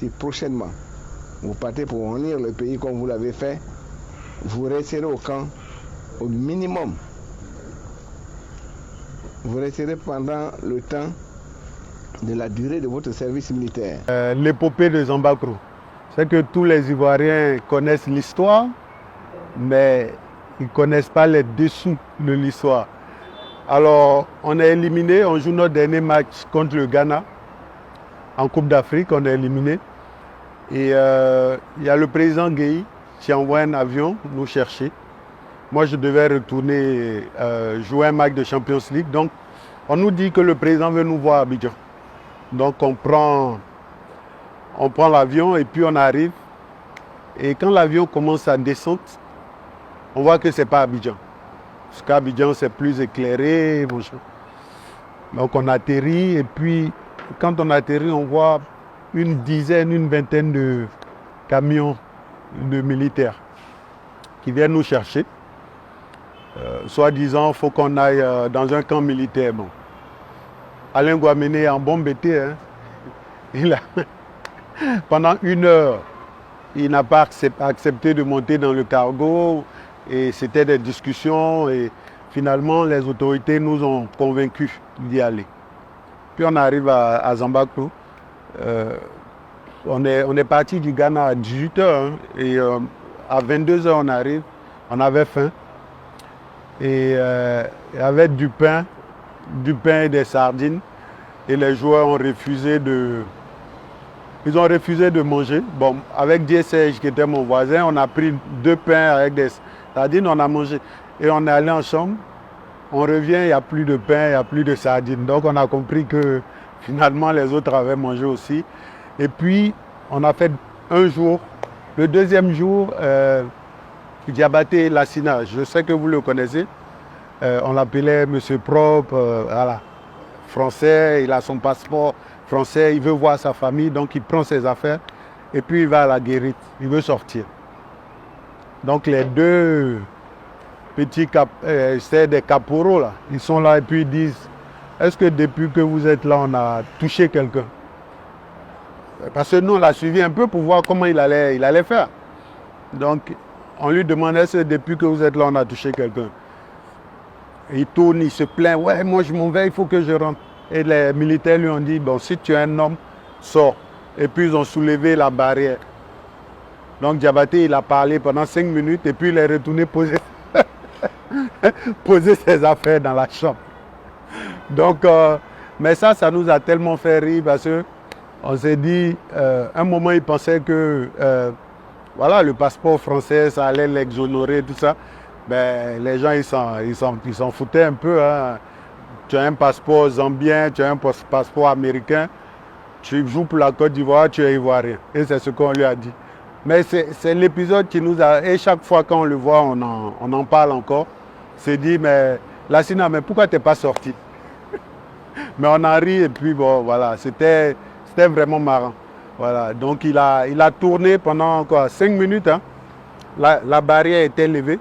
Si prochainement vous partez pour unir le pays comme vous l'avez fait, vous resterez au camp au minimum. Vous resterez pendant le temps de la durée de votre service militaire. L'épopée de Zambacro, c'est que tous les Ivoiriens connaissent l'histoire, mais ils ne connaissent pas les dessous de l'histoire. Alors, on est éliminé, on joue notre dernier match contre le Ghana. En Coupe d'Afrique, on est éliminé. Et il y a le président Gueye qui a envoyé un avion nous chercher. Moi, je devais retourner jouer un match de Champions League. Donc, on nous dit que le président veut nous voir à Abidjan. Donc, on prend l'avion et puis on arrive. Et quand l'avion commence à descendre, on voit que ce n'est pas Abidjan. Parce qu'Abidjan, c'est plus éclairé. Donc, on atterrit et puis, quand on atterrit, on voit une dizaine, une vingtaine de camions de militaires qui viennent nous chercher. Soi-disant, il faut qu'on aille dans un camp militaire. Bon. Alain Guaméné est en bon bêté. Hein. Pendant 1 heure, il n'a pas accepté de monter dans le cargo. Et c'était des discussions. Et finalement, les autorités nous ont convaincus d'y aller. Puis on arrive à Zambacro. On est parti du Ghana à 18h. Hein, et à 22h, on arrive. On avait faim. Et avec du pain et des sardines. Et les joueurs ont refusé de manger. Bon, avec DSH qui était mon voisin, on a pris 2 pains avec des sardines, on a mangé. Et on est allé en chambre. On revient, il n'y a plus de pain, il n'y a plus de sardines. Donc on a compris que finalement les autres avaient mangé aussi. Et puis on a fait un jour. Le deuxième jour, Diabaté Lassina, je sais que vous le connaissez. On l'appelait Monsieur Propre, voilà, français, il a son passeport français, il veut voir sa famille, donc il prend ses affaires et puis il va à la guérite, il veut sortir. Donc les 2 petits c'est des caporaux là, ils sont là et puis ils disent, est-ce que depuis que vous êtes là, on a touché quelqu'un? Parce que nous, on l'a suivi un peu pour voir comment il allait faire. Donc, on lui demandait, est-ce que depuis que vous êtes là, on a touché quelqu'un? Il tourne, il se plaint, ouais, moi je m'en vais, il faut que je rentre. Et les militaires lui ont dit, bon, si tu es un homme, sors. Et puis ils ont soulevé la barrière. Donc Diabaté, il a parlé pendant 5 minutes et puis il est retourné poser ses affaires dans la chambre. Donc, mais ça nous a tellement fait rire parce que on s'est dit, un moment, il pensait que voilà, le passeport français, ça allait l'exonérer, tout ça. Ben, les gens, ils s'en foutaient un peu. Hein. Tu as un passeport zambien, tu as un passeport américain, tu joues pour la Côte d'Ivoire, tu es ivoirien. Et c'est ce qu'on lui a dit. Mais c'est l'épisode qui nous a... Et chaque fois qu'on le voit, on en parle encore. C'est dit, mais Lassina, mais pourquoi tu n'es pas sorti? Mais on en rit et puis bon, voilà, c'était vraiment marrant. Voilà, donc il a tourné pendant quoi, 5 minutes. Hein. La barrière était levée,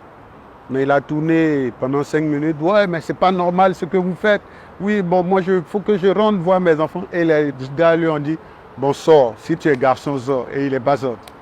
mais il a tourné pendant 5 minutes. Ouais, mais c'est pas normal ce que vous faites. Oui, bon, moi, il faut que je rentre voir mes enfants. Et les gars lui ont dit, bon, sors, si tu es garçon, sors. Et il n'est pas sorti.